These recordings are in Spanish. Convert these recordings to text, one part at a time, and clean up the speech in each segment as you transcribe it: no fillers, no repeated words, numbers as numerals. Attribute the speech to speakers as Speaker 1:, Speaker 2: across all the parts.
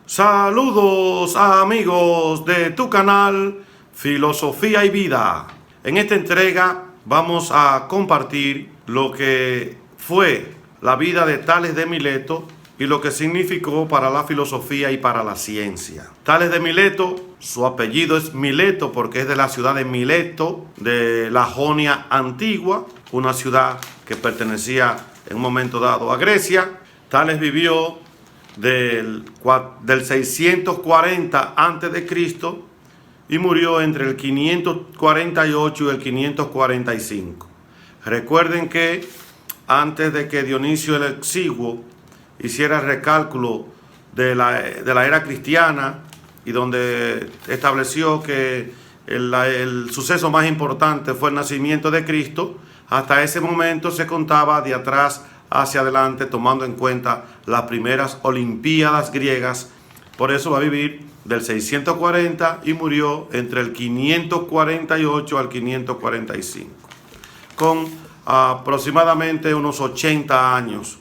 Speaker 1: Saludos amigos de tu canal Filosofía y Vida. En esta entrega vamos a compartir lo que fue la vida de Tales de Mileto y lo que significó para la filosofía y para la ciencia. Tales de Mileto, su apellido es Mileto porque es de la ciudad de Mileto, de la Jonia antigua, una ciudad que pertenecía en un momento dado a Grecia. Tales vivió del 640 a.C. y murió entre el 548 y el 545. Recuerden que antes de que Dionisio el Exiguo hiciera el recálculo de la era cristiana y donde estableció que el suceso más importante fue el nacimiento de Cristo, hasta ese momento se contaba de atrás hacia adelante, tomando en cuenta las primeras Olimpiadas griegas. Por eso va a vivir del 640 y murió entre el 548 al 545, con aproximadamente unos 80 años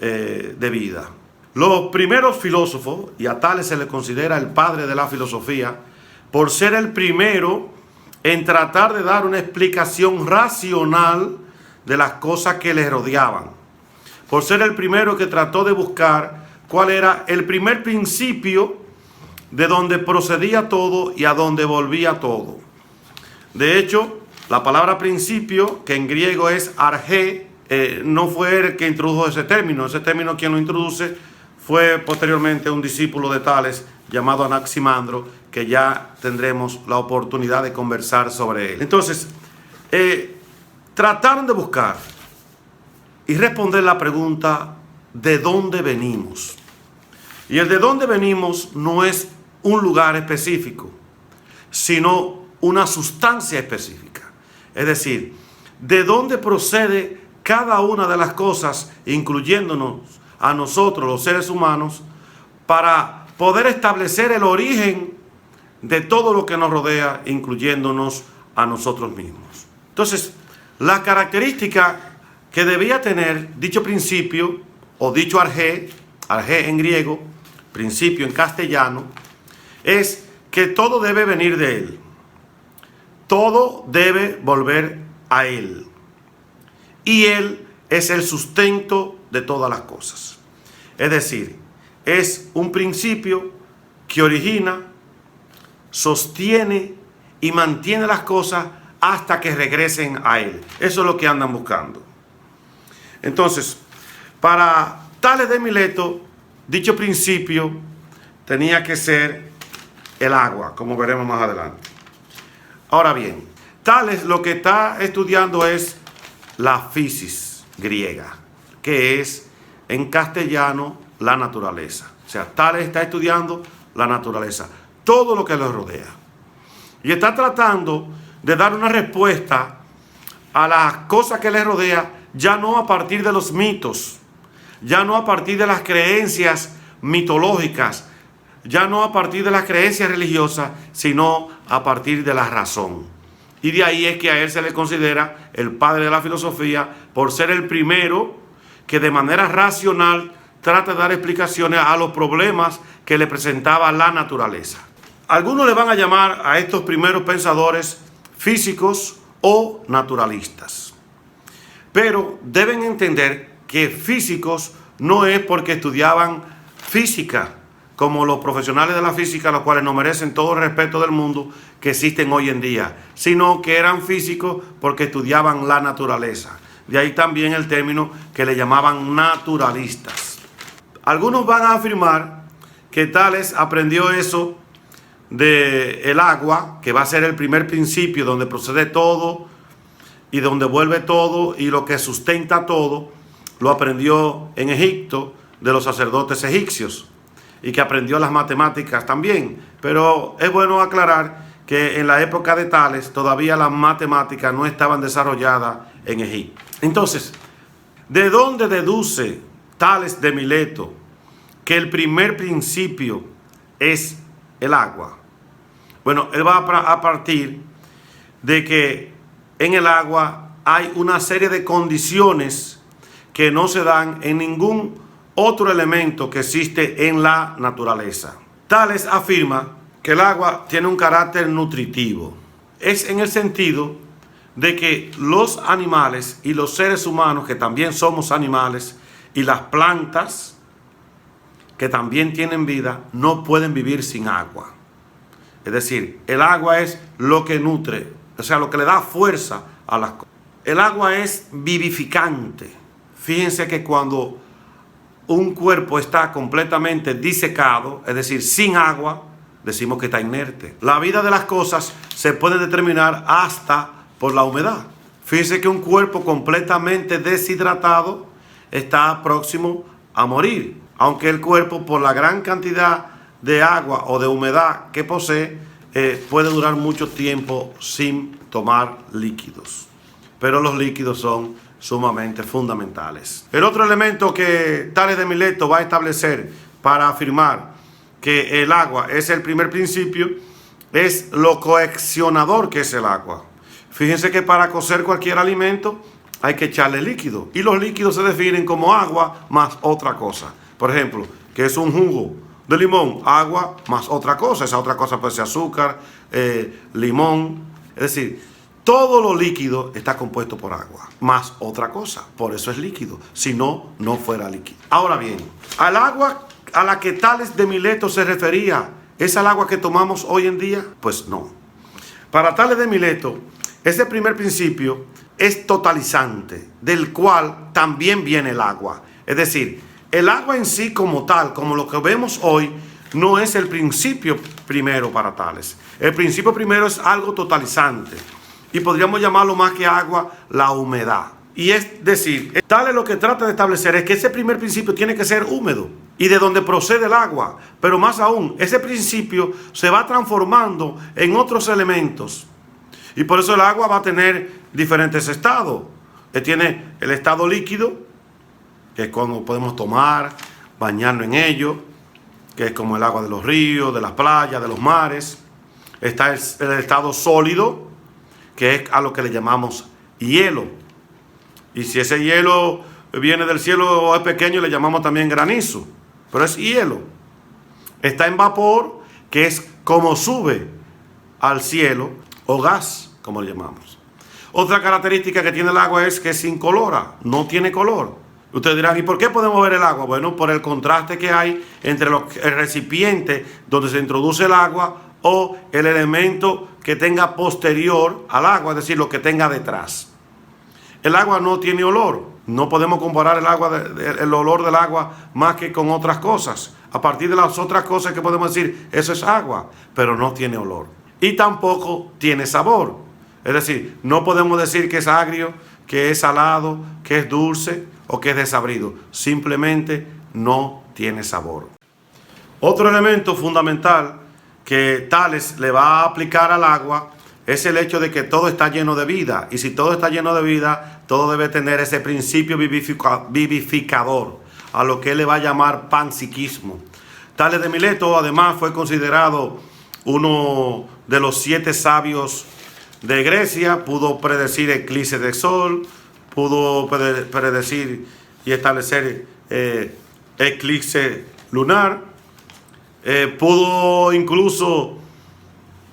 Speaker 1: de vida. Los primeros filósofos, y a Tales se le considera el padre de la filosofía, por ser el primero en tratar de dar una explicación racional de las cosas que le rodeaban, por ser el primero que trató de buscar cuál era el primer principio de donde procedía todo y a donde volvía todo. De hecho, la palabra principio, que en griego es arge, no fue el que introdujo ese término quien lo introduce fue posteriormente un discípulo de Tales llamado Anaximandro, que ya tendremos la oportunidad de conversar sobre él. Entonces, trataron de buscar y responder la pregunta ¿de dónde venimos? Y el de dónde venimos no es un lugar específico, sino una sustancia específica. Es decir, ¿de dónde procede cada una de las cosas, incluyéndonos a nosotros, los seres humanos, para poder establecer el origen de todo lo que nos rodea, incluyéndonos a nosotros mismos? Entonces, la característica que debía tener dicho principio, o dicho arge en griego, principio en castellano, es que todo debe venir de él. Todo debe volver a él. Y él es el sustento de todas las cosas. Es decir, es un principio que origina, sostiene y mantiene las cosas hasta que regresen a él. Eso es lo que andan buscando. Entonces, para Tales de Mileto, dicho principio tenía que ser el agua, como veremos más adelante. Ahora bien, Tales lo que está estudiando es la physis griega, que es en castellano la naturaleza. O sea, Tales está estudiando la naturaleza, todo lo que lo rodea. Y está tratando de dar una respuesta a las cosas que le rodea, ya no a partir de los mitos, ya no a partir de las creencias mitológicas, ya no a partir de las creencias religiosas, sino a partir de la razón. Y de ahí es que a él se le considera el padre de la filosofía, por ser el primero que de manera racional trata de dar explicaciones a los problemas que le presentaba la naturaleza. Algunos le van a llamar a estos primeros pensadores físicos o naturalistas. Pero deben entender que físicos no es porque estudiaban física, como los profesionales de la física, los cuales no merecen todo el respeto del mundo que existen hoy en día, sino que eran físicos porque estudiaban la naturaleza. De ahí también el término que le llamaban naturalistas. Algunos van a afirmar que Tales aprendió eso del agua, que va a ser el primer principio donde procede todo y donde vuelve todo y lo que sustenta todo, lo aprendió en Egipto de los sacerdotes egipcios, y que aprendió las matemáticas también. Pero es bueno aclarar que en la época de Tales todavía las matemáticas no estaban desarrolladas en Egipto. Entonces, ¿de dónde deduce Tales de Mileto que el primer principio es el agua? Bueno, él va a partir de que en el agua hay una serie de condiciones que no se dan en ningún otro elemento que existe en la naturaleza. Tales afirma que el agua tiene un carácter nutritivo. Es en el sentido de que los animales y los seres humanos, que también somos animales, y las plantas, que también tienen vida, no pueden vivir sin agua. Es decir, el agua es lo que nutre, o sea, lo que le da fuerza a las cosas. El agua es vivificante. Fíjense que cuando un cuerpo está completamente disecado, es decir, sin agua, decimos que está inerte. La vida de las cosas se puede determinar hasta por la humedad. Fíjense que un cuerpo completamente deshidratado está próximo a morir, aunque el cuerpo, por la gran cantidad de agua o de humedad que posee, puede durar mucho tiempo sin tomar líquidos. Pero los líquidos son sumamente fundamentales. El otro elemento que Tales de Mileto va a establecer para afirmar que el agua es el primer principio es lo coaccionador que es el agua. Fíjense que para cocer cualquier alimento hay que echarle líquido, y los líquidos se definen como agua más otra cosa. Por ejemplo, que es un jugo de limón, agua más otra cosa. Esa otra cosa puede ser azúcar, limón. Es decir, todo lo líquido está compuesto por agua más otra cosa. Por eso es líquido. Si no, no fuera líquido. Ahora bien, al agua a la que Tales de Mileto se refería, ¿es al agua que tomamos hoy en día? Pues no. Para Tales de Mileto, ese primer principio es totalizante, del cual también viene el agua. Es decir, el agua en sí como tal, como lo que vemos hoy, no es el principio primero para Tales. El principio primero es algo totalizante, y podríamos llamarlo más que agua, la humedad. Y es decir, Tales lo que trata de establecer es que ese primer principio tiene que ser húmedo, y de donde procede el agua. Pero más aún, ese principio se va transformando en otros elementos. Y por eso el agua va a tener diferentes estados. Tiene el estado líquido, que es cuando podemos tomar, bañarnos en ello, que es como el agua de los ríos, de las playas, de los mares. Está el estado sólido, que es a lo que le llamamos hielo. Y si ese hielo viene del cielo o es pequeño, le llamamos también granizo, pero es hielo. Está en vapor, que es como sube al cielo, o gas, como le llamamos. Otra característica que tiene el agua es que es incolora, no tiene color. Ustedes dirán, ¿y por qué podemos ver el agua? Bueno, por el contraste que hay entre el recipiente donde se introduce el agua o el elemento que tenga posterior al agua, es decir, lo que tenga detrás. El agua no tiene olor. No podemos comparar el olor del agua más que con otras cosas. A partir de las otras cosas que podemos decir, eso es agua, pero no tiene olor. Y tampoco tiene sabor. Es decir, no podemos decir que es agrio, que es salado, que es dulce o que es desabrido. Simplemente no tiene sabor. Otro elemento fundamental que Tales le va a aplicar al agua es el hecho de que todo está lleno de vida. Y si todo está lleno de vida, todo debe tener ese principio vivificador, a lo que él le va a llamar panpsiquismo. Tales de Mileto además fue considerado uno de los 7 sabios de Grecia. Pudo predecir eclipses de sol, pudo predecir y establecer eclipse lunar, pudo incluso,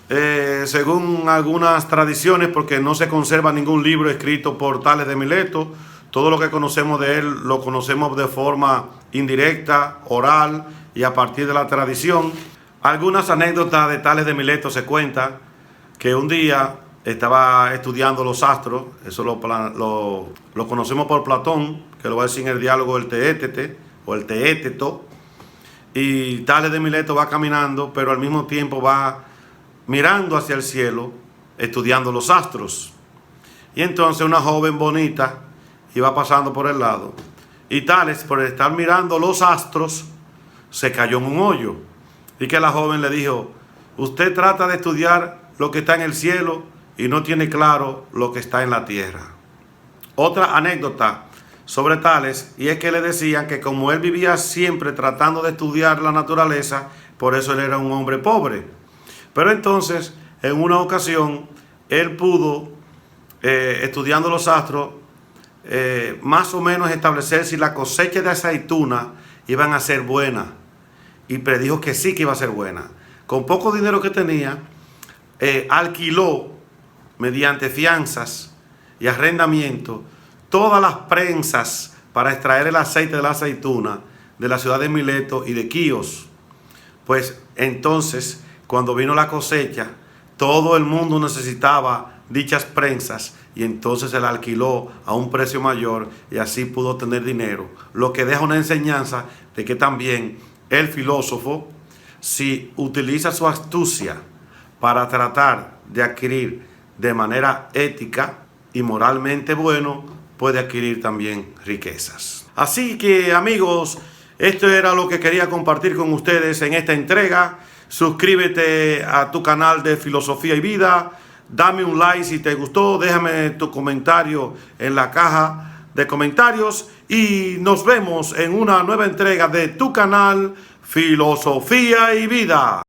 Speaker 1: según algunas tradiciones, porque no se conserva ningún libro escrito por Tales de Mileto, todo lo que conocemos de él lo conocemos de forma indirecta, oral y a partir de la tradición. Algunas anécdotas de Tales de Mileto se cuentan que un día estaba estudiando los astros. Eso lo conocemos por Platón, que lo va a decir en el diálogo el Teétete o el Teéteto. Y Tales de Mileto va caminando, pero al mismo tiempo va mirando hacia el cielo, estudiando los astros. Y entonces una joven bonita iba pasando por el lado, y Tales, por estar mirando los astros, se cayó en un hoyo. Y que la joven le dijo: usted trata de estudiar lo que está en el cielo y no tiene claro lo que está en la tierra. Otra anécdota sobre Tales, y es que le decían que como él vivía siempre tratando de estudiar la naturaleza, por eso él era un hombre pobre. Pero entonces, en una ocasión, él pudo, estudiando los astros, más o menos establecer si la cosecha de aceituna iban a ser buenas. Y predijo que sí que iba a ser buena. Con poco dinero que tenía, alquiló mediante fianzas y arrendamiento todas las prensas para extraer el aceite de la aceituna de la ciudad de Mileto y de Quíos. Pues entonces, cuando vino la cosecha, todo el mundo necesitaba dichas prensas y entonces se la alquiló a un precio mayor y así pudo tener dinero. Lo que deja una enseñanza de que también el filósofo, si utiliza su astucia para tratar de adquirir de manera ética y moralmente bueno, puede adquirir también riquezas. Así que, amigos, esto era lo que quería compartir con ustedes en esta entrega. Suscríbete a tu canal de Filosofía y Vida. Dame un like si te gustó. Déjame tu comentario en la caja de comentarios. Y nos vemos en una nueva entrega de tu canal Filosofía y Vida.